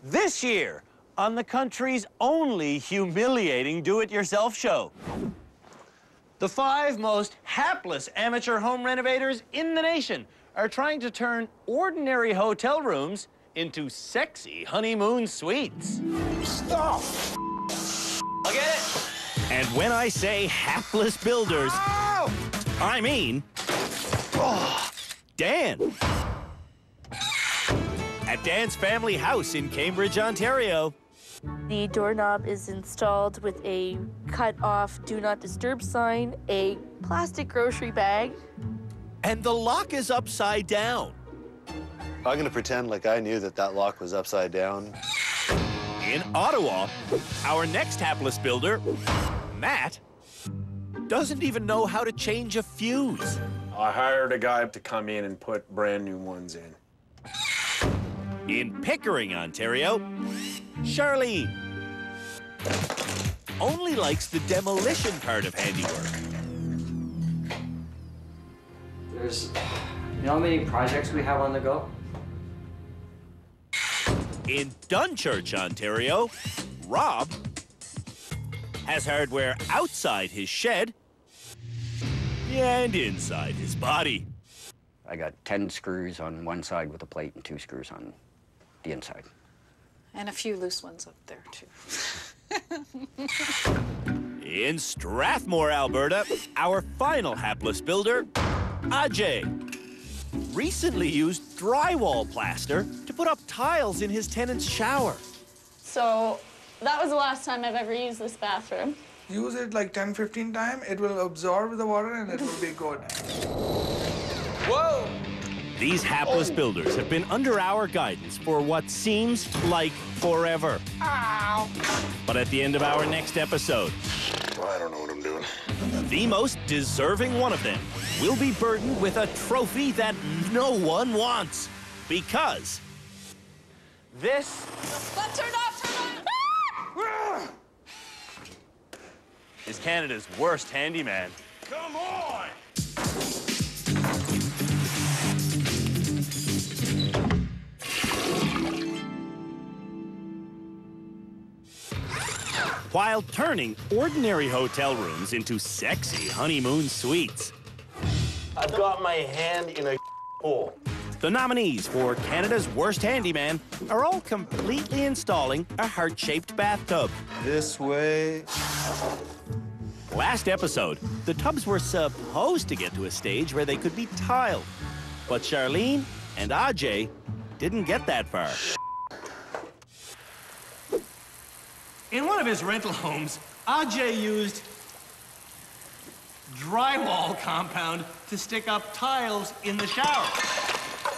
This year, on the country's only humiliating do-it-yourself show. The 5 most hapless amateur home renovators in the nation are trying to turn ordinary hotel rooms into sexy honeymoon suites. Stop! Look at it! And when I say hapless builders, Ow! I mean Dan. At Dan's family house in Cambridge, Ontario. The doorknob is installed with a cut-off Do Not Disturb sign, a plastic grocery bag. And the lock is upside down. I'm gonna pretend like I knew that that lock was upside down. In Ottawa, our next hapless builder, Matt, doesn't even know how to change a fuse. I hired a guy to come in and put brand new ones in. In Pickering, Ontario, Charlene only likes the demolition part of handiwork. You know how many projects we have on the go? In Dunchurch, Ontario, Rob has hardware outside his shed and inside his body. I got 10 screws on one side with a plate and 2 screws on the inside. And a few loose ones up there, too. In Strathmore, Alberta, our final hapless builder, Ajay, recently used drywall plaster to put up tiles in his tenant's shower. So that was the last time I've ever used this bathroom. Use it like 10-15 times. It will absorb the water and it will be good. Whoa! These hapless builders have been under our guidance for what seems like forever. Ow! But at the end of our next episode, I don't know what I'm doing. the most deserving one of them will be burdened with a trophy that no one wants. Because This Turn off! is Canada's worst handyman. Come on! while turning ordinary hotel rooms into sexy honeymoon suites. I've got my hand in a hole. The nominees for Canada's Worst Handyman are all completely installing a heart-shaped bathtub. This way. Last episode, the tubs were supposed to get to a stage where they could be tiled. But Charlene and Ajay didn't get that far. In one of his rental homes, Ajay used drywall compound to stick up tiles in the shower.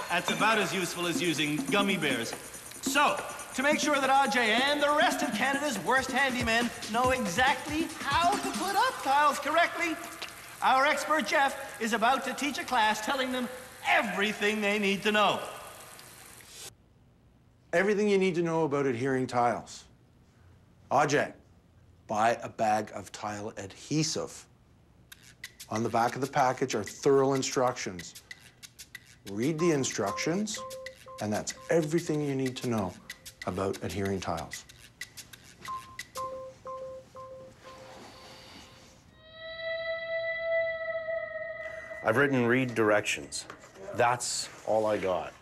That's about as useful as using gummy bears. So, to make sure that Ajay and the rest of Canada's worst handymen know exactly how to put up tiles correctly, our expert Jeff is about to teach a class telling them everything they need to know. Everything you need to know about adhering tiles. Ajay, buy a bag of tile adhesive. On the back of the package are thorough instructions. Read the instructions, and that's everything you need to know about adhering tiles. I've written read directions. That's all I got.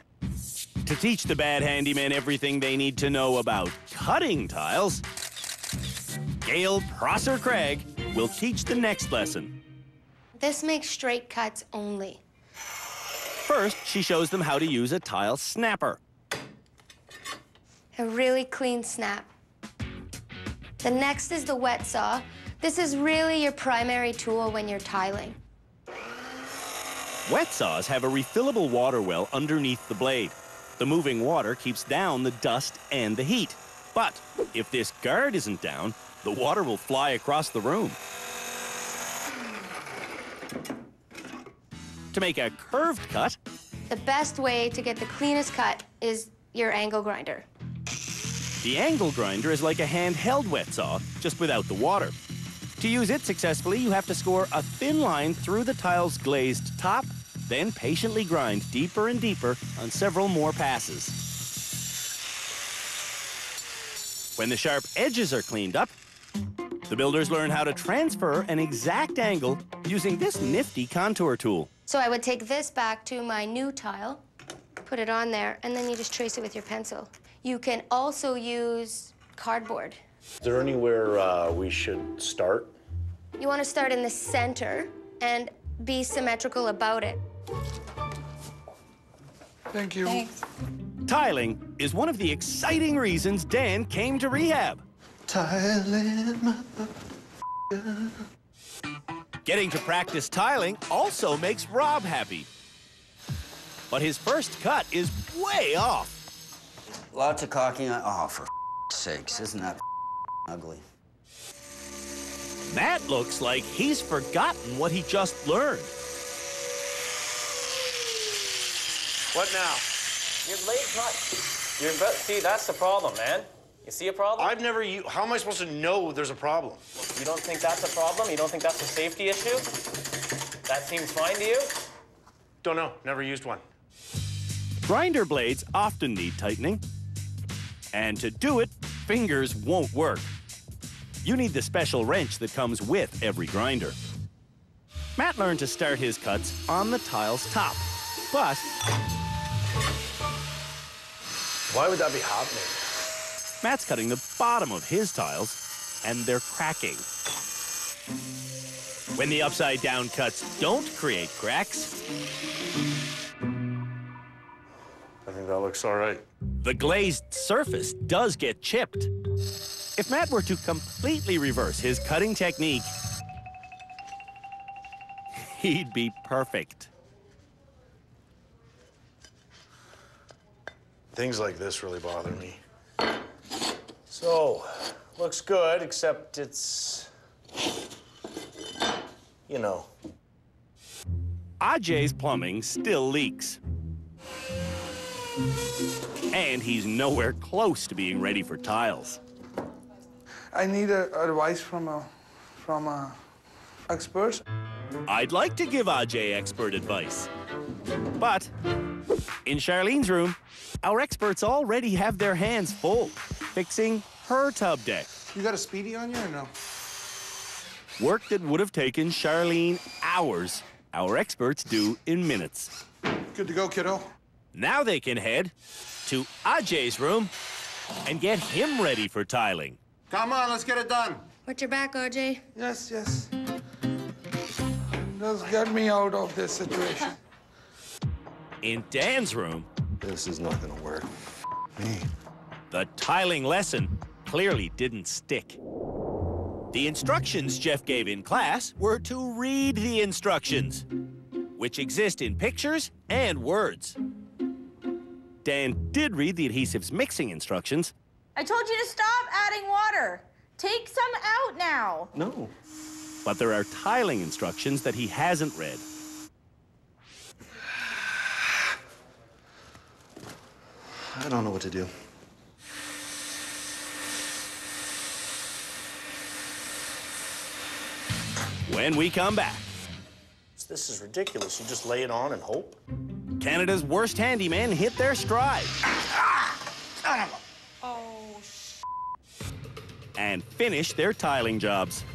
To teach the bad handyman everything they need to know about cutting tiles, Gail Prosser-Craig will teach the next lesson. This makes straight cuts only. First, she shows them how to use a tile snapper. A really clean snap. The next is the wet saw. This is really your primary tool when you're tiling. Wet saws have a refillable water well underneath the blade. The moving water keeps down the dust and the heat. But if this guard isn't down, the water will fly across the room. To make a curved cut, The best way to get the cleanest cut is your angle grinder. the angle grinder is like a handheld wet saw, just without the water. To use it successfully, you have to score a thin line through the tile's glazed top, then patiently grind deeper and deeper on several more passes. When the sharp edges are cleaned up, the builders learn how to transfer an exact angle using this nifty contour tool. So I would take this back to my new tile, put it on there, and then you just trace it with your pencil. You can also use cardboard. Is there anywhere we should start? You want to start in the center and be symmetrical about it. Thank you. Thanks. Tiling is one of the exciting reasons Dan came to rehab. Tiling, Getting to practice tiling also makes Rob happy. But his first cut is way off. Lots of caulking. Oh, for sakes, isn't that ugly? Matt looks like he's forgotten what he just learned. What now? You're late, see, that's the problem, man. You see a problem? I've never used. How am I supposed to know there's a problem? You don't think that's a problem? You don't think that's a safety issue? That seems fine to you? Don't know. Never used one. Grinder blades often need tightening. And to do it, fingers won't work. You need the special wrench that comes with every grinder. Matt learned to start his cuts on the tile's top, but why would that be happening? Matt's cutting the bottom of his tiles, and they're cracking. When the upside-down cuts don't create cracks, I think that looks all right. the glazed surface does get chipped. If Matt were to completely reverse his cutting technique, he'd be perfect. Things like this really bother me. So, looks good, except it's, you know. Ajay's plumbing still leaks. And he's nowhere close to being ready for tiles. I need advice from experts. I'd like to give Ajay expert advice. But in Charlene's room, our experts already have their hands full fixing her tub deck. You got a speedy on you or no? Work that would have taken Charlene hours, our experts do in minutes. Good to go, kiddo. Now they can head to Ajay's room and get him ready for tiling. Come on, let's get it done. Watch your back, RJ. Yes, yes. Just get me out of this situation. In Dan's room, This is not gonna work. Me. the tiling lesson clearly didn't stick. The instructions Jeff gave in class were to read the instructions, which exist in pictures and words. Dan did read the adhesives mixing instructions. I told you to stop adding water. Take some out now. No. But there are tiling instructions that he hasn't read. I don't know what to do. When we come back, This is ridiculous. You just lay it on and hope? Canada's worst handymen hit their stride. And finish their tiling jobs.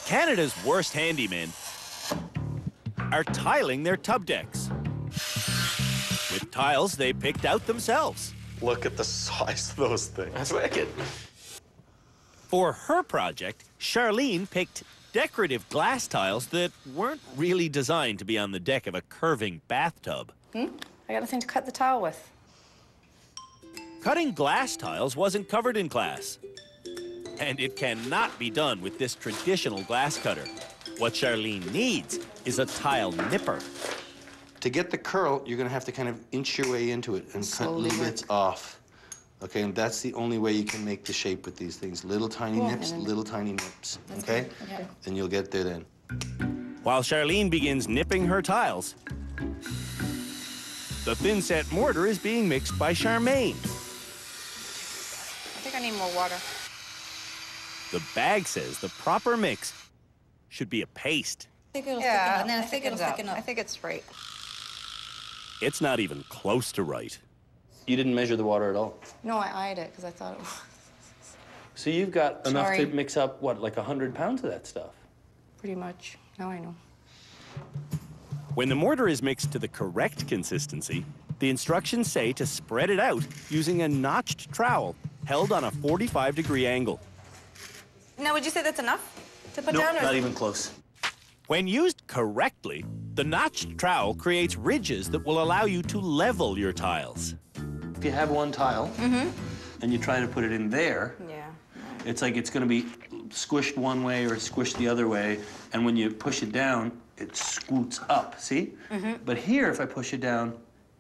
Canada's worst handymen are tiling their tub decks with tiles they picked out themselves. Look at the size of those things. That's wicked. For her project, Charlene picked decorative glass tiles that weren't really designed to be on the deck of a curving bathtub. I got nothing to cut the tile with. Cutting glass tiles wasn't covered in class. And it cannot be done with this traditional glass cutter. What Charlene needs is a tile nipper. To get the curl, you're gonna have to kind of inch your way into it and cut little bits off. Okay, and that's the only way you can make the shape with these things. Little tiny nips, little tiny nips, okay? Okay. And you'll get there then. While Charlene begins nipping her tiles, the thin-set mortar is being mixed by Charmaine. I think I need more water. The bag says the proper mix should be a paste. I think it'll Yeah, thicken up. and then I it think thickens it'll up. thicken up. I think it's right. It's not even close to right. You didn't measure the water at all. No, I eyed it because I thought it was. So you've got enough Sorry. to mix up, what, like 100 pounds of that stuff? Pretty much. Now I know. When the mortar is mixed to the correct consistency, the instructions say to spread it out using a notched trowel held on a 45-degree angle. Now, would you say that's enough to put No, down? not even close. When used correctly, the notched trowel creates ridges that will allow you to level your tiles. If you have one tile and you try to put it in there, Yeah. it's like it's going to be squished one way or squished the other way, and when you push it down, it scoots up, see? But here, if I push it down,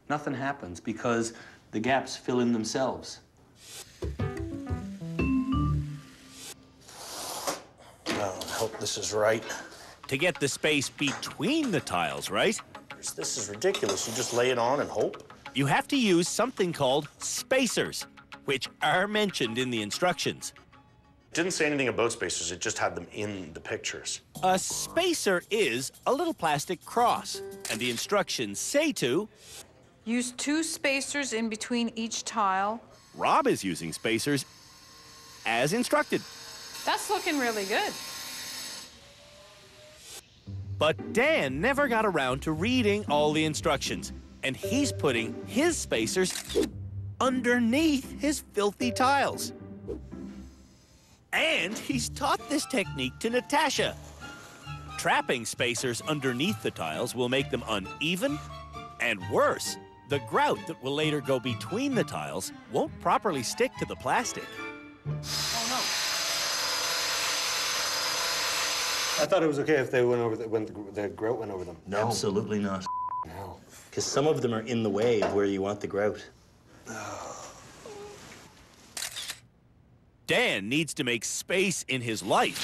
nothing happens because the gaps fill in themselves. Oh, I hope this is right. To get the space between the tiles, right? This is ridiculous. You just lay it on and hope? You have to use something called spacers, which are mentioned in the instructions. It didn't say anything about spacers, it just had them in the pictures. A spacer is a little plastic cross, and the instructions say to... Use 2 spacers in between each tile. Rob is using spacers as instructed. That's looking really good. But Dan never got around to reading all the instructions, and he's putting his spacers underneath his filthy tiles. And he's taught this technique to Natasha. Trapping spacers underneath the tiles will make them uneven, and worse, the grout that will later go between the tiles won't properly stick to the plastic. Oh, no. I thought it was okay if they went over when the grout went over them. No. Absolutely not. No. Because some of them are in the way of where you want the grout. Dan needs to make space in his life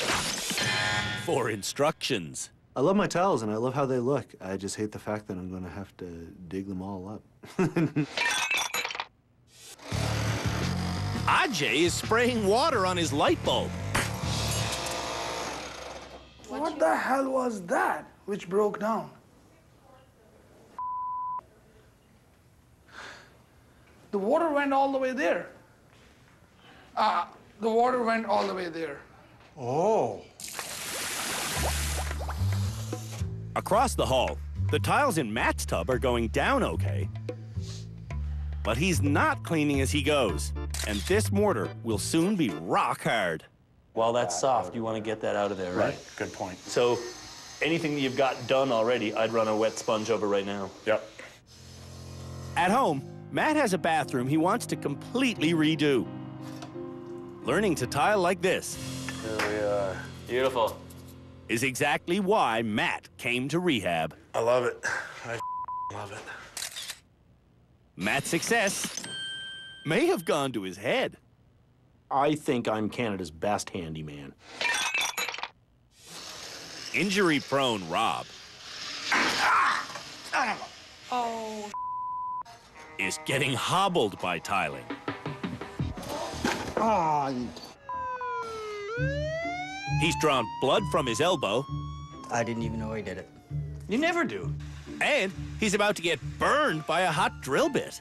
for instructions. I love my tiles and I love how they look. I just hate the fact that I'm going to have to dig them all up. Ajay is spraying water on his light bulb. What the hell was that which broke down? The water went all the way there. The water went all the way there. Oh. Across the hall, the tiles in Matt's tub are going down okay. But he's not cleaning as he goes, and this mortar will soon be rock hard. While that's soft, you want to get that out of there, right? Good point. So anything that you've got done already, I'd run a wet sponge over right now. Yep. At home, Matt has a bathroom he wants to completely redo. Learning to tile like this There we are. Beautiful. is exactly why Matt came to rehab. I love it. I love it. Matt's success may have gone to his head. I think I'm Canada's best handyman. Injury-prone Rob Oh. is getting hobbled by tiling. He's drawn blood from his elbow. I didn't even know he did it. You never do. And he's about to get burned by a hot drill bit.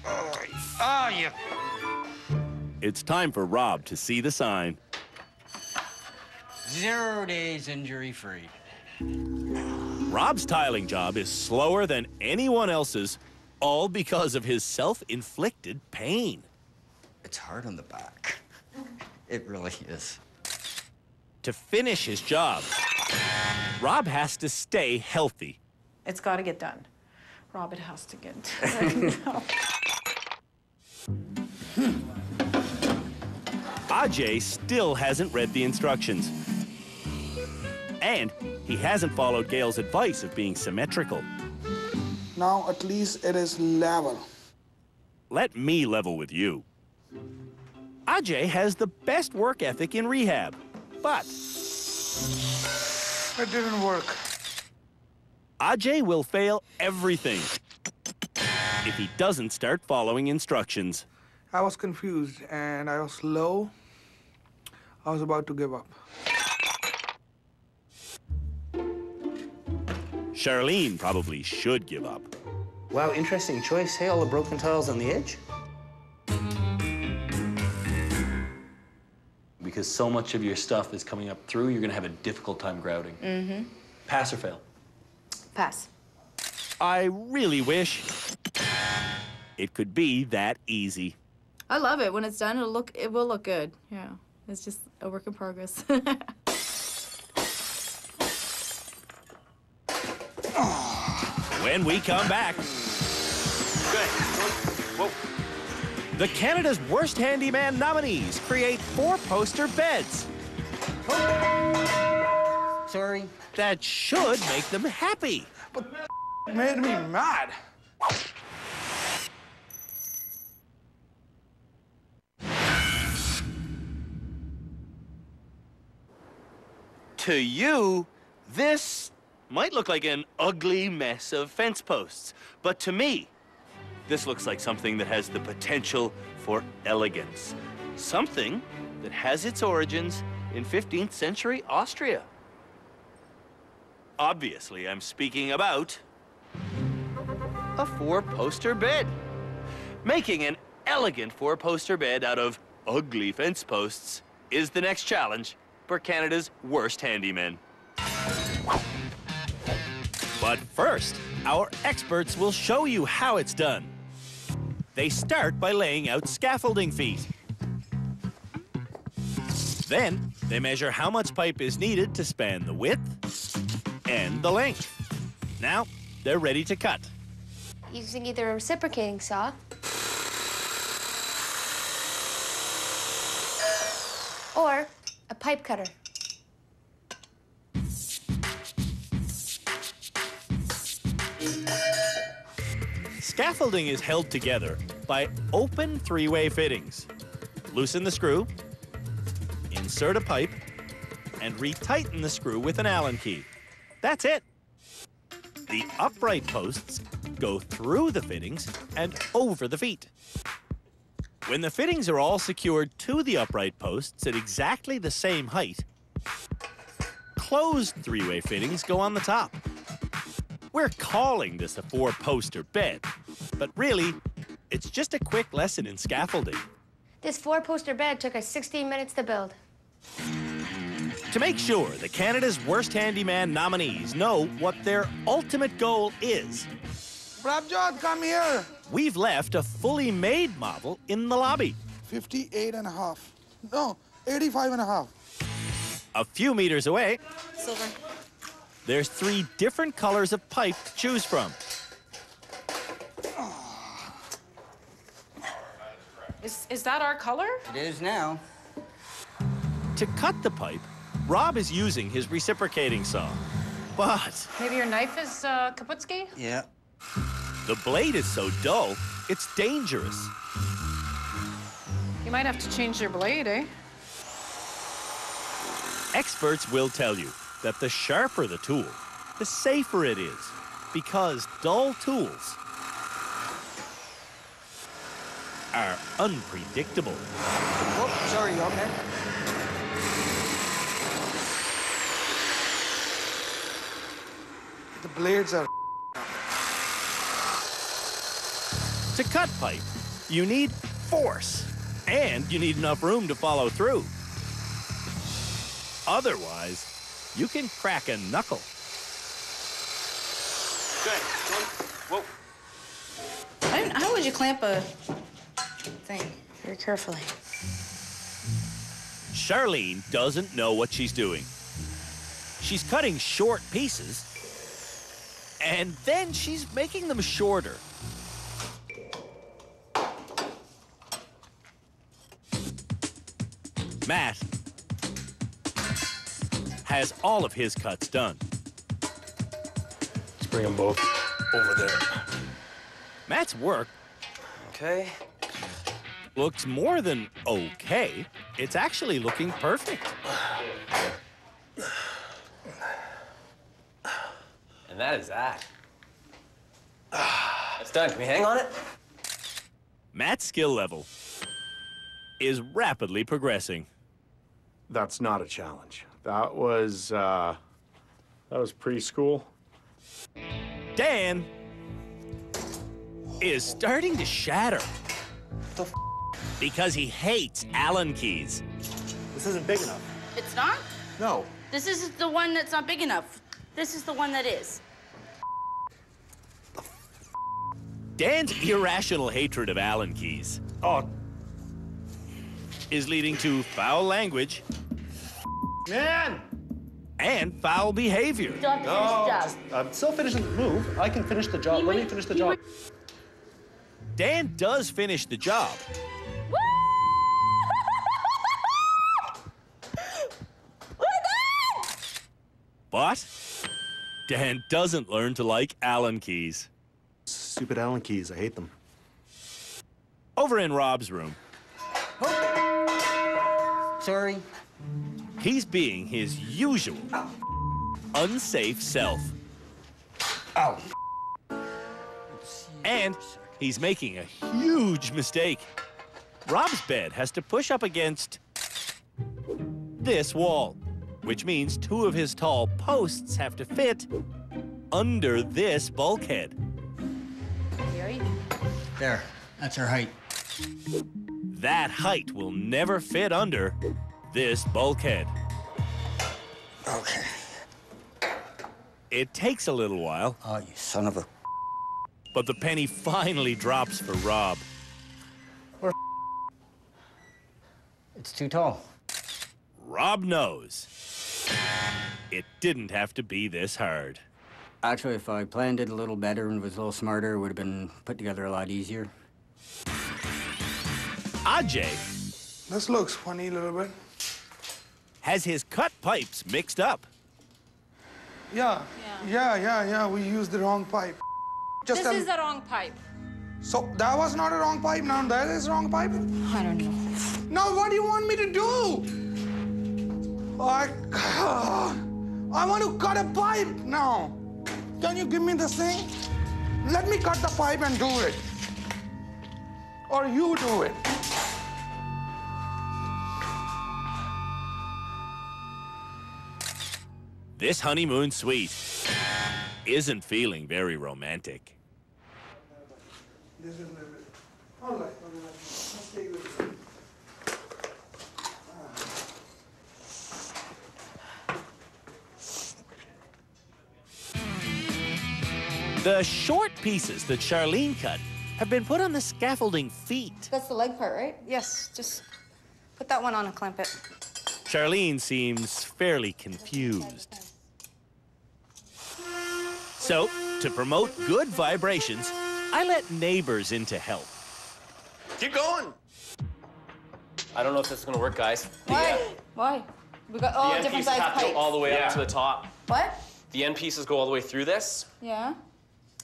Oh, you... It's time for Rob to see the sign. 0 days injury-free. Rob's tiling job is slower than anyone else's, all because of his self-inflicted pain. It's hard on the back. It really is. To finish his job, Rob has to stay healthy. It's got to get done. Rob, it has to get done. Ajay still hasn't read the instructions. And he hasn't followed Gail's advice of being symmetrical. Now at least it is level. Let me level with you. Ajay has the best work ethic in rehab, but It didn't work. Ajay will fail everything if he doesn't start following instructions. I was confused and I was low. I was about to give up. Charlene probably should give up. Wow, interesting choice. Hey, all the broken tiles on the edge? Because so much of your stuff is coming up through, you're gonna have a difficult time grouting. Mm-hmm. Pass or fail? Pass. I really wish it could be that easy. I love it. When it's done, it will look good. Yeah. It's just a work in progress. When we come back, Whoa. the Canada's Worst Handyman nominees create 4-poster beds. Sorry. That should make them happy. But made me mad. To you, this might look like an ugly mess of fence posts, but to me, this looks like something that has the potential for elegance. Something that has its origins in 15th century Austria. Obviously, I'm speaking about a 4-poster bed. Making an elegant 4-poster bed out of ugly fence posts is the next challenge for Canada's worst handymen. But first, our experts will show you how it's done. They start by laying out scaffolding feet. Then, they measure how much pipe is needed to span the width and the length. Now, they're ready to cut. Using either a reciprocating saw or a pipe cutter. Scaffolding is held together by open 3-way fittings. Loosen the screw, insert a pipe, and retighten the screw with an Allen key. That's it. The upright posts go through the fittings and over the feet. When the fittings are all secured to the upright posts at exactly the same height, closed 3-way fittings go on the top. We're calling this a 4-poster bed, but really, it's just a quick lesson in scaffolding. This 4-poster bed took us 16 minutes to build. To make sure the Canada's Worst Handyman nominees know what their ultimate goal is, Prabjot, come here. we've left a fully made model in the lobby. 58.5. No, 85.5. A few meters away, Silver. there's 3 different colors of pipe to choose from. Is that our color? It is now. To cut the pipe, Rob is using his reciprocating saw. But Maybe your knife is Kaputski? Yeah. the blade is so dull, it's dangerous. You might have to change your blade, eh? Experts will tell you that the sharper the tool, the safer it is, because dull tools are unpredictable. Oh, sorry, you okay? The blades are. To cut pipe, you need force, and you need enough room to follow through. Otherwise, you can crack a knuckle. Good. Whoa. How would you clamp a thing very carefully? Charlene doesn't know what she's doing. She's cutting short pieces, and then she's making them shorter. Matt has all of his cuts done. Let's bring them both over there. Matt's work Okay. looks more than okay. It's actually looking perfect. And that is that. It's done. Can we hang on it? Matt's skill level is rapidly progressing. That's not a challenge. That was preschool. Dan is starting to shatter because he hates Allen keys. This isn't big enough. It's not? No. This is the one that's not big enough. This is the one that is. Dan's irrational hatred of Allen keys is leading to foul language Man! and foul behavior. Still have to finish the job. I'm still finishing the move. I can finish the job. Let me finish the job. Dan does finish the job. But Dan doesn't learn to like Allen keys. Stupid Allen keys, I hate them. Over in Rob's room, Sorry. he's being his usual unsafe self. Ow. And he's making a huge mistake. Rob's bed has to push up against this wall, which means 2 of his tall posts have to fit under this bulkhead. There. That's our height. That height will never fit under this bulkhead. Okay. It takes a little while. Oh, you son of a... But the penny finally drops for Rob. It's too tall. Rob knows it didn't have to be this hard. Actually, if I planned it a little better and was a little smarter, it would have been put together a lot easier. Ajay This looks funny a little bit. has his cut pipes mixed up. Yeah. We used the wrong pipe. This is the wrong pipe. So that was not a wrong pipe. Now that is wrong pipe. I don't know. Now what do you want me to do? I want to cut a pipe now. Can you give me this thing? Let me cut the pipe and do it. Or you do it. This honeymoon suite isn't feeling very romantic. This is a little bit. All right. Let's take this. The short pieces that Charlene cut have been put on the scaffolding feet. That's the leg part, right? Yes, just put that one on and clamp it. Charlene seems fairly confused. So, to promote good vibrations, I let neighbors in to help. Keep going. I don't know if this is gonna work, guys. Why? Why? We got The end different pieces size have to pipes. go all the way up to the top. What? The end pieces go all the way through this. Yeah.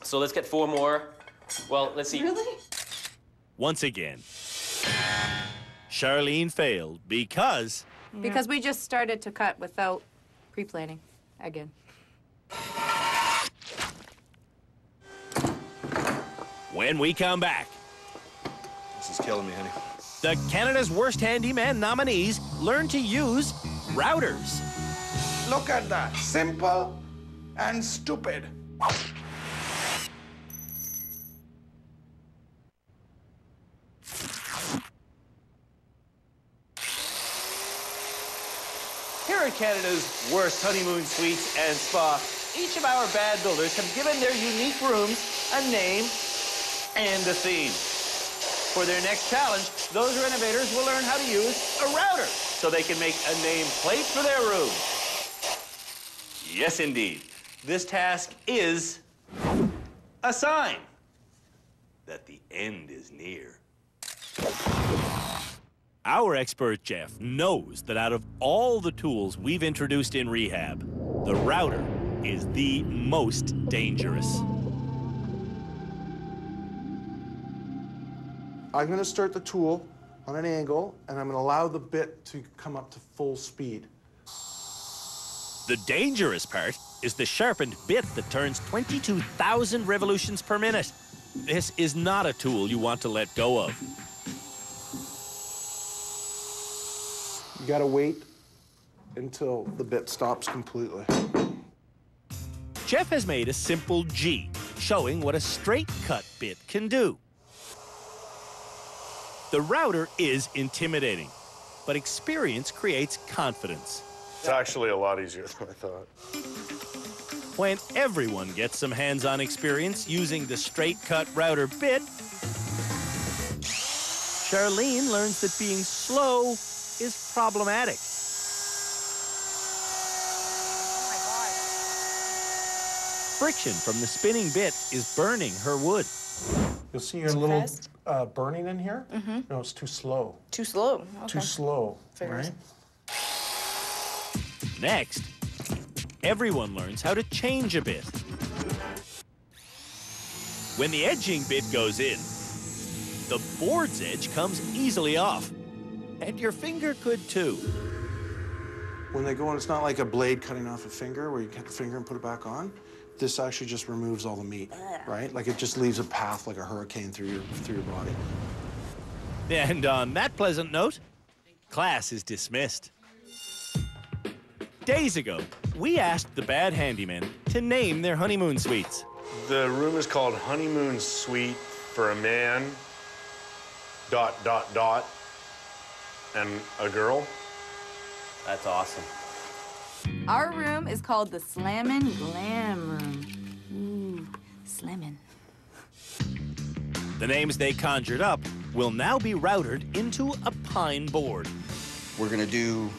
So let's get 4 more. Well, let's see. Really? Once again, Charlene failed because Because we just started to cut without pre-planning again. when we come back, This is killing me, honey. the Canada's Worst Handyman nominees learn to use routers. Look at that. Simple and stupid. Here at Canada's Worst Honeymoon Suites and Spa, each of our bad builders have given their unique rooms a name and a theme. For their next challenge, those renovators will learn how to use a router so they can make a nameplate for their room. Yes, indeed. This task is a sign that the end is near. Our expert Jeff knows that out of all the tools we've introduced in rehab, the router is the most dangerous. I'm going to start the tool on an angle, and I'm going to allow the bit to come up to full speed. The dangerous part is the sharpened bit that turns 22,000 revolutions per minute. This is not a tool you want to let go of. You got to wait until the bit stops completely. Jeff has made a simple G, showing what a straight cut bit can do. The router is intimidating, but experience creates confidence. It's actually a lot easier than I thought. When everyone gets some hands-on experience using the straight cut router bit, Charlene learns that being slow is problematic. Friction from the spinning bit is burning her wood. You'll see your little burning in here? No, it's too slow. Too slow. Okay. Too slow, Figures. right? Next, everyone learns how to change a bit. When the edging bit goes in, the board's edge comes easily off. And your finger could too. When they go in, it's not like a blade cutting off a finger where you cut the finger and put it back on. This actually just removes all the meat, right? Like it just leaves a path like a hurricane through your body. And on that pleasant note, class is dismissed. Days ago, we asked the bad handyman to name their honeymoon suites. The room is called Honeymoon Suite for a man, ... and a girl. That's awesome. Our room is called the Slammin' Glam Room. Ooh, slammin'. The names they conjured up will now be routed into a pine board. We're gonna do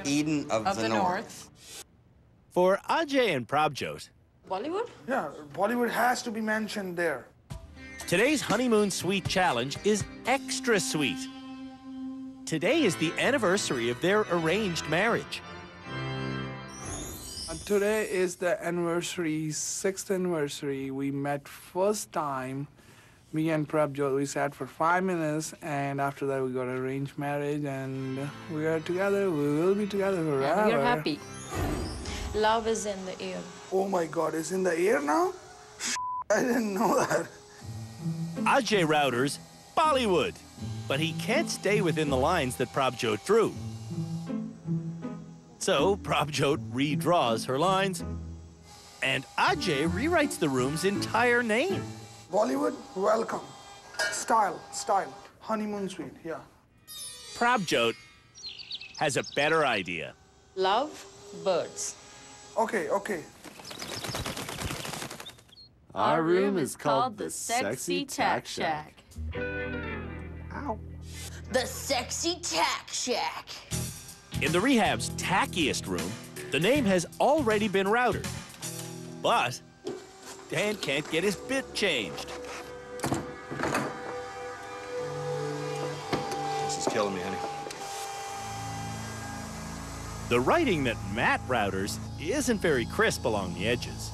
Eden of the North. For Ajay and Prabjot, Bollywood? Yeah, Bollywood has to be mentioned there. today's honeymoon suite challenge is extra sweet. Today is the anniversary of their arranged marriage. Today is the anniversary, 6th anniversary. We met first time, me and Prabjot, we sat for 5 minutes, and after that we got arranged marriage, and we are together. We will be together forever. And we are happy. Love is in the air. Oh my God, it's in the air now? I didn't know that. Ajay routers Bollywood, but he can't stay within the lines that Prabjot drew. So Prabjot redraws her lines, and Ajay rewrites the room's entire name. Bollywood, welcome. Style, honeymoon suite, yeah. Prabjot has a better idea. Love, birds. Okay. Our room is called the Sexy Tack Shack. Ow. The Sexy Tack Shack. In the rehab's tackiest room, the name has already been routed. But Dan can't get his bit changed. This is killing me, honey. The writing that Matt routers isn't very crisp along the edges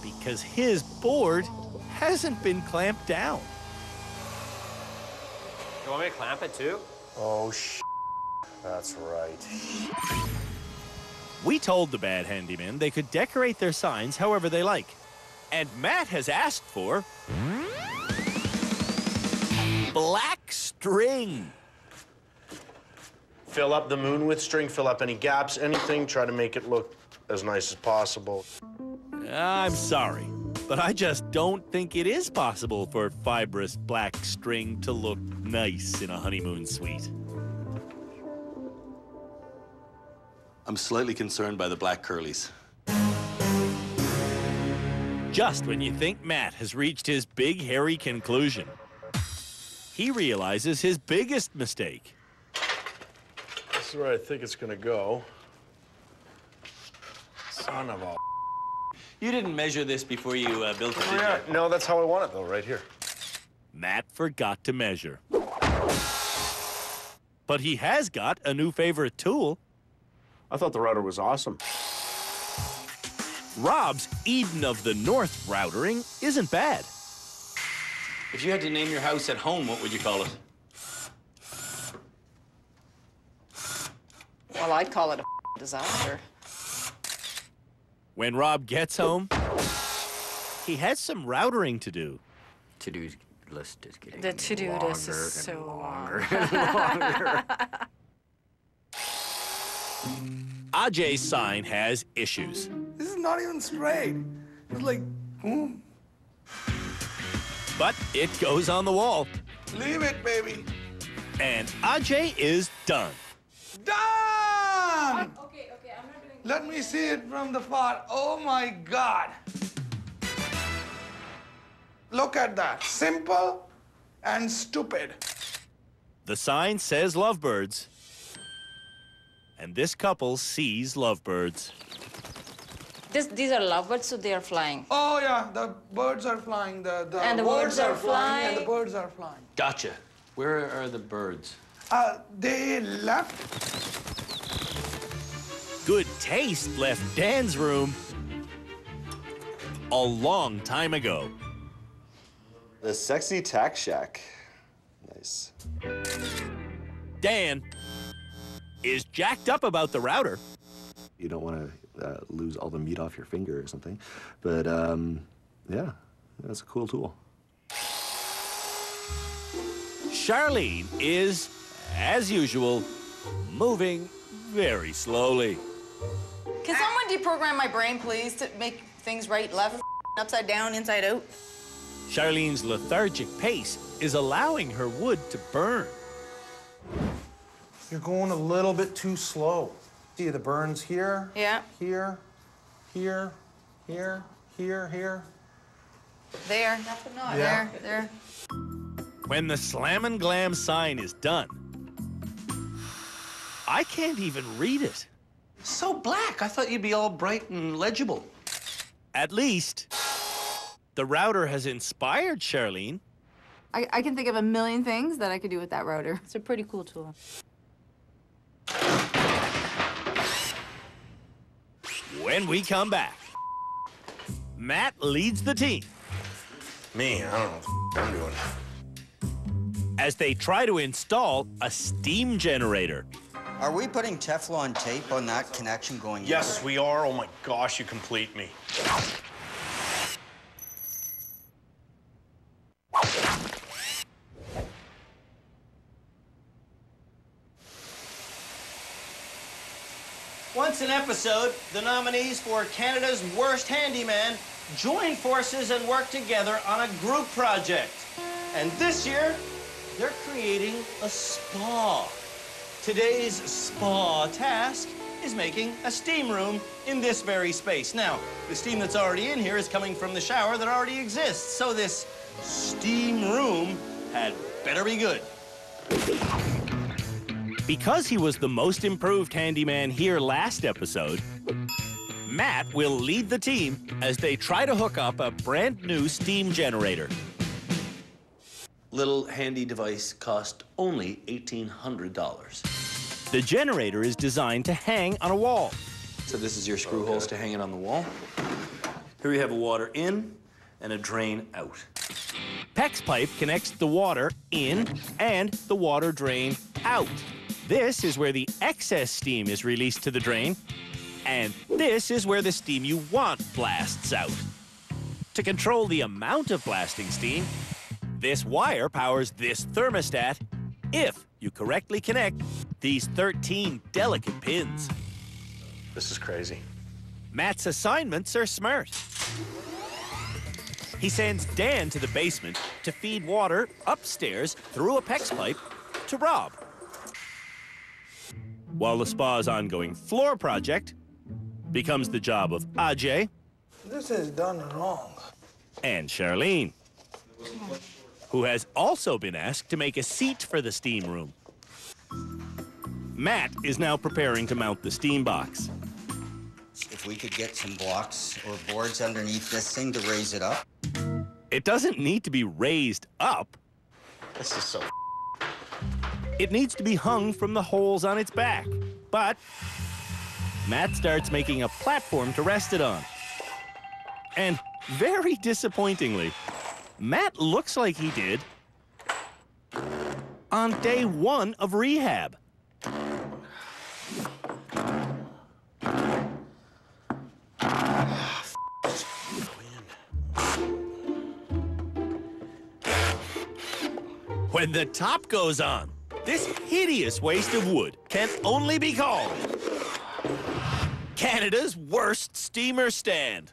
because his board hasn't been clamped down. You want me to clamp it too? Oh, that's right. We told the bad handyman they could decorate their signs however they like. And Matt has asked for black string. Fill up the moon with string, fill up any gaps, anything, try to make it look as nice as possible. I'm sorry, but I just don't think it is possible for fibrous black string to look nice in a honeymoon suite. I'm slightly concerned by the black curlies. Just when you think Matt has reached his big, hairy conclusion, he realizes his biggest mistake. This is where I think it's gonna go. Son of a... You didn't measure this before you built it, did you? Yeah, no, that's how I want it, though, right here. Matt forgot to measure. But he has got a new favorite tool. I thought the router was awesome. Rob's Eden of the North routering isn't bad. If you had to name your house at home, what would you call it? Well, I'd call it a disaster. When Rob gets home, he has some routering to do. To-do list is getting The to-do list is so longer long. and longer. Ajay's sign has issues. This is not even straight. It's like, But it goes on the wall. leave it, baby. And Ajay is done. Done! Okay, I'm not doing. Let me see it from the far. Oh my God. Look at that. Simple and stupid. The sign says lovebirds. And this couple sees lovebirds. These are lovebirds, so they are flying. Oh yeah, the birds are flying. And the birds birds are and flying. the birds are flying. Gotcha. Where are the birds? They left. Good taste left Dan's room a long time ago. The sexy tack shack. Nice. Dan is jacked up about the router. You don't want to lose all the meat off your finger or something. But, yeah, that's a cool tool. Charlene is, as usual, moving very slowly. Can someone deprogram my brain, please, to make things right, left, upside down, inside out? Charlene's lethargic pace is allowing her wood to burn. You're going a little bit too slow. See the burns here? Yeah. Here, here, here, here. There. Yeah. There. When the Slam and Glam sign is done, I can't even read it. So black. I thought you'd be all bright and legible. At least, the router has inspired Charlene. I can think of a million things that I could do with that router. It's a pretty cool tool. When we come back, Matt leads the team Me, I don't know what I'm doing. as they try to install a steam generator. Are we putting Teflon tape on that connection going in? Yes, we are. Oh my gosh, you complete me. Once an episode, the nominees for Canada's Worst Handyman join forces and work together on a group project. And this year, they're creating a spa. Today's spa task is making a steam room in this very space. Now, the steam that's already in here is coming from the shower that already exists, so this steam room had better be good. Because he was the most improved handyman here last episode, Matt will lead the team as they try to hook up a brand new steam generator. Little handy device cost only $1,800. The generator is designed to hang on a wall. So this is your screw holes to hang it on the wall. Here you have a water in and a drain out. PEX pipe connects the water in and the water drain out. This is where the excess steam is released to the drain, and this is where the steam you want blasts out. To control the amount of blasting steam, this wire powers this thermostat if you correctly connect these 13 delicate pins. This is crazy. Matt's assignments are smart. He sends Dan to the basement to feed water upstairs through a PEX pipe to Rob. While the spa's ongoing floor project becomes the job of Ajay This is done wrong. and Charlene, who has also been asked to make a seat for the steam room. Matt is now preparing to mount the steam box. If we could get some blocks or boards underneath this thing to raise it up. It doesn't need to be raised up. This is so. It needs to be hung from the holes on its back. But Matt starts making a platform to rest it on. And very disappointingly, Matt looks like he did on day 1 of rehab. When the top goes on, this hideous waste of wood can only be called Canada's worst steamer stand.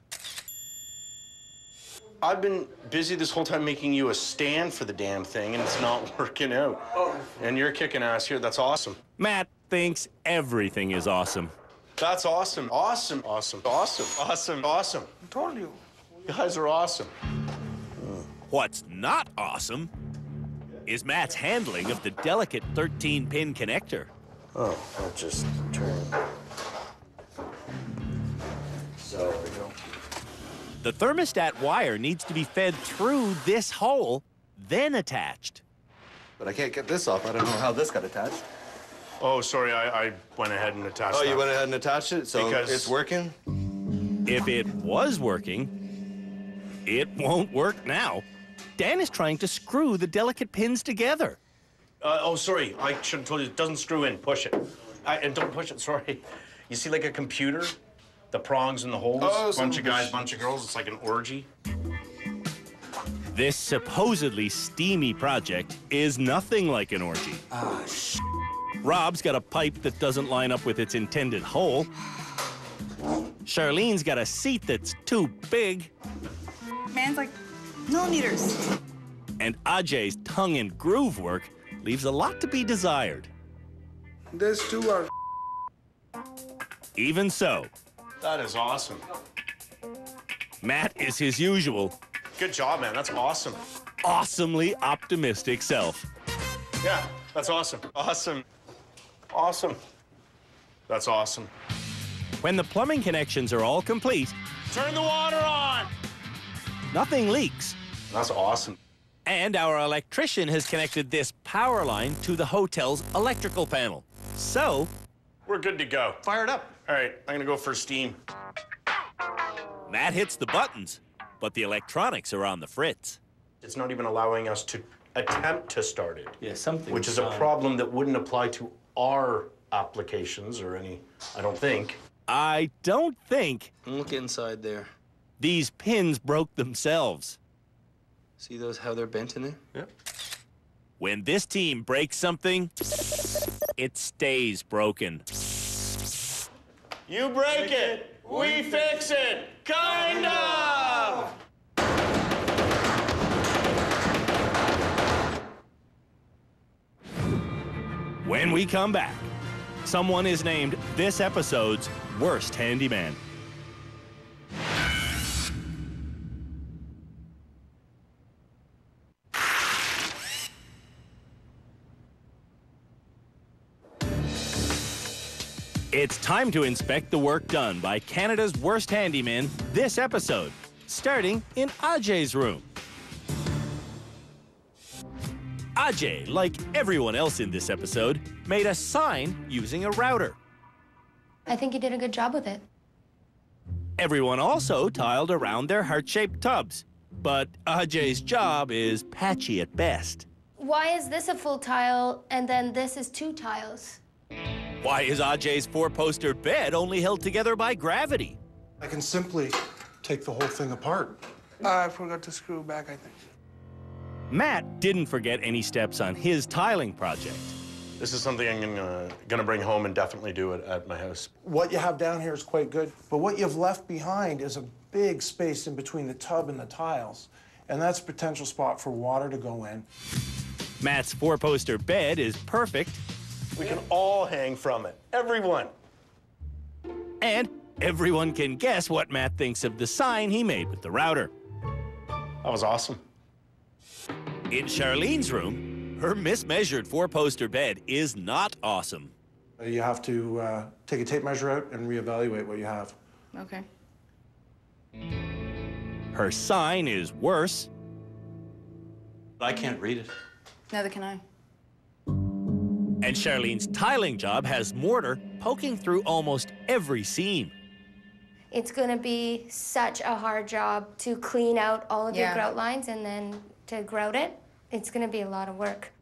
I've been busy this whole time making you a stand for the damn thing, and it's not working out. Oh. And you're kicking ass here. That's awesome. Matt thinks everything is awesome. That's awesome. Awesome. Awesome. Awesome. Awesome. Awesome. I told you. You guys are awesome. What's not awesome is Matt's handling of the delicate 13-pin connector. Oh, I'll just turn. So there we go. The thermostat wire needs to be fed through this hole, then attached. But I can't get this off. I don't know how this got attached. Oh, sorry, I went ahead and attached Oh, that. you went ahead and attached it? So Because it's working? If it was working, it won't work now. Dan is trying to screw the delicate pins together. Oh, sorry, I should have told you, it doesn't screw in, push it. And don't push it, sorry. You see like a computer? The prongs and the holes? Oh, bunch of guys, bunch of girls, it's like an orgy. This supposedly steamy project is nothing like an orgy. Rob's got a pipe that doesn't line up with its intended hole. Charlene's got a seat that's too big. Man's like millimeters. And Ajay's tongue and groove work leaves a lot to be desired. These two are. Even so, That is awesome. Matt is his usual, Good job, man, that's awesome. awesomely optimistic self. Yeah, that's awesome. Awesome. Awesome. That's awesome. When the plumbing connections are all complete, Turn the water on! nothing leaks. That's awesome. And our electrician has connected this power line to the hotel's electrical panel. So, We're good to go. Fire it up. All right, I'm gonna go for steam. Matt hits the buttons, but the electronics are on the fritz. It's not even allowing us to attempt to start it. Yeah, something. Which is a problem that wouldn't apply to our applications or any, I don't think. I don't think Look inside there. these pins broke themselves. See those, how they're bent in there? Yep. When this team breaks something, it stays broken. You break it, we fix it, kind of! When we come back, someone is named this episode's worst handyman. It's time to inspect the work done by Canada's worst handyman this episode, starting in Ajay's room. Ajay, like everyone else in this episode, made a sign using a router. I think you did a good job with it. Everyone also tiled around their heart-shaped tubs, but Ajay's job is patchy at best. Why is this a full tile and then this is 2 tiles? Why is Ajay's 4-poster bed only held together by gravity? I can simply take the whole thing apart. I forgot to screw back, I think. Matt didn't forget any steps on his tiling project. This is something I'm gonna bring home and definitely do it at my house. What you have down here is quite good, but what you've left behind is a big space in between the tub and the tiles, and that's a potential spot for water to go in. Matt's 4-poster bed is perfect. We can all hang from it, everyone. And everyone can guess what Matt thinks of the sign he made with the router. That was awesome. In Charlene's room, her mismeasured 4-poster bed is not awesome. You have to take a tape measure out and reevaluate what you have. Okay. Her sign is worse. I can't read it. Neither can I. And Charlene's tiling job has mortar poking through almost every seam. It's gonna be such a hard job to clean out all of your Yeah. grout lines and then to grout it. It's gonna be a lot of work.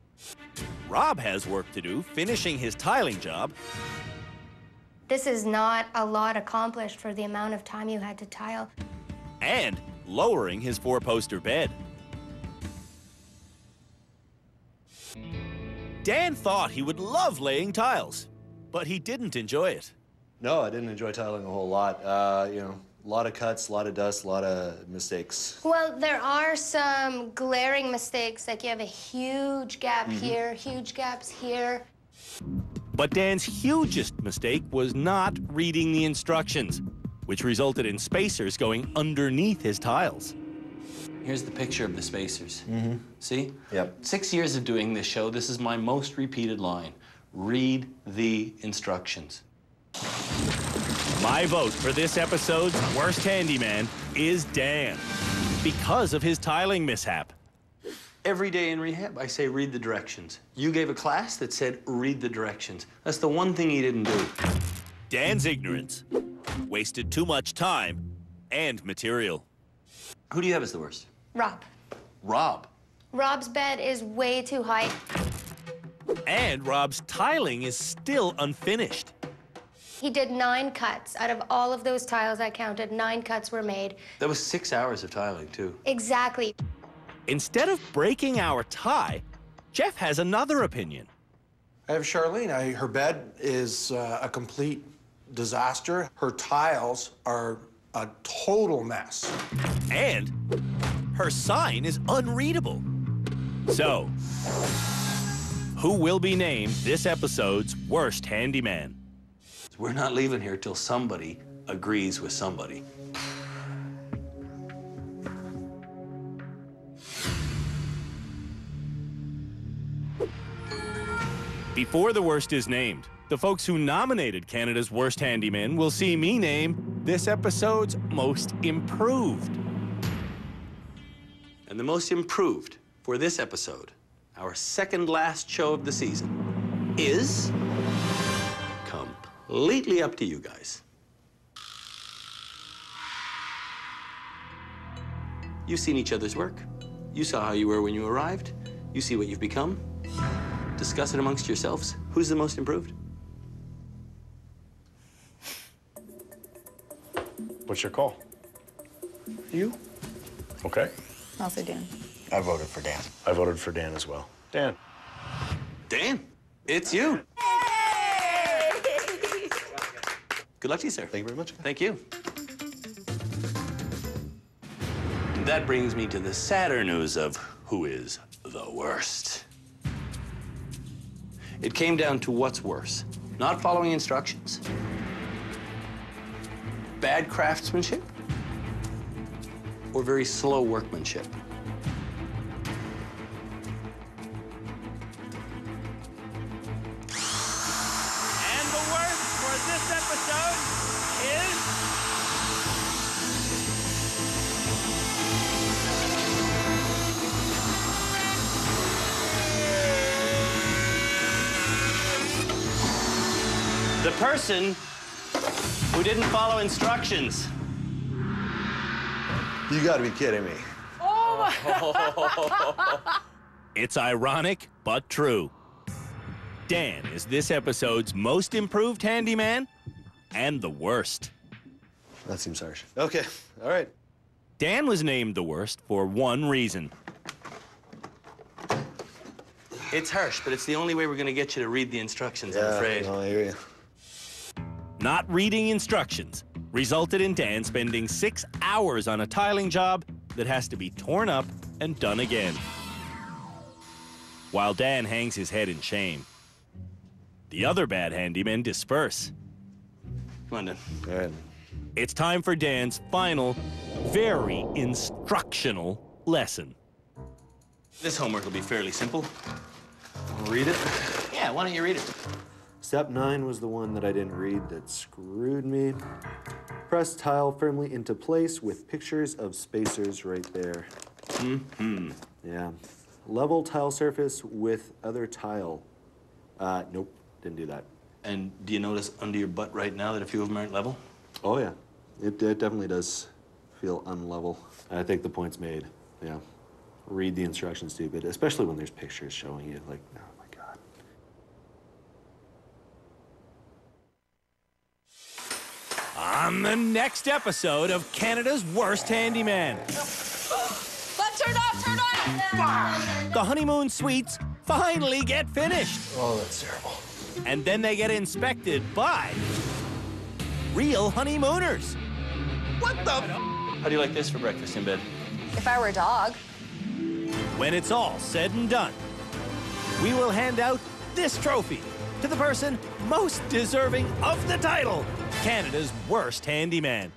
Rob has work to do finishing his tiling job. This is not a lot accomplished for the amount of time you had to tile. And lowering his 4-poster bed. Dan thought he would love laying tiles, but he didn't enjoy it. No, I didn't enjoy tiling a whole lot. You know, A lot of cuts, a lot of dust, a lot of mistakes. Well, there are some glaring mistakes, like you have a huge gap here, huge gaps here. But Dan's hugest mistake was not reading the instructions, which resulted in spacers going underneath his tiles. Here's the picture of the spacers. See? Yep. 6 years of doing this show, this is my most repeated line. Read the instructions. My vote for this episode's worst handyman is Dan, because of his tiling mishap. Every day in rehab, I say read the directions. You gave a class that said read the directions. That's the one thing he didn't do. Dan's ignorance wasted too much time and material. Who do you have as the worst? Rob. Rob. Rob's bed is way too high. And Rob's tiling is still unfinished. He did 9 cuts. Out of all of those tiles I counted, 9 cuts were made. That was 6 hours of tiling, too. Exactly. Instead of breaking our tie, Jeff has another opinion. I have Charlene. Her bed is a complete disaster. Her tiles are a total mess. And her sign is unreadable. So, who will be named this episode's worst handyman? We're not leaving here till somebody agrees with somebody. Before the worst is named, the folks who nominated Canada's worst handyman will see me name this episode's most improved. And the most improved for this episode, our second last show of the season, is completely up to you guys. You've seen each other's work. You saw how you were when you arrived. You see what you've become. Discuss it amongst yourselves. Who's the most improved? What's your call? You. Okay. I'll say Dan. I voted for Dan. I voted for Dan as well. Dan. Dan, it's you. Good luck to you, sir. Thank you very much. Thank you. And that brings me to the sadder news of who is the worst. It came down to what's worse, not following instructions, bad craftsmanship, or very slow workmanship. And the worst for this episode is... The person who didn't follow instructions. You gotta be kidding me. It's ironic, but true. Dan is this episode's most improved handyman and the worst. That seems harsh. Okay, all right. Dan was named the worst for one reason. It's harsh, but it's the only way we're going to get you to read the instructions, I'm afraid. No, I hear you. Not reading instructions resulted in Dan spending 6 hours on a tiling job that has to be torn up and done again. While Dan hangs his head in shame, the other bad handymen disperse. Come on, Dan. All right. It's time for Dan's final, very instructional lesson. This homework will be fairly simple. Read it? Yeah, why don't you read it? Step 9 was the one that I didn't read that screwed me. Press tile firmly into place with pictures of spacers right there. Yeah. Level tile surface with other tile. Nope, didn't do that. And do you notice under your butt right now that a few of them aren't level? Oh yeah, it definitely does feel unlevel. I think the point's made, yeah. Read the instructions, stupid, especially when there's pictures showing you, like, oh my God. On the next episode of Canada's Worst Handyman. Let's turn off! The honeymoon suites finally get finished. Oh, that's terrible. And then they get inspected by real honeymooners. What the? How do you like this for breakfast in bed? If I were a dog. When it's all said and done, we will hand out this trophy to the person most deserving of the title, Canada's worst handyman.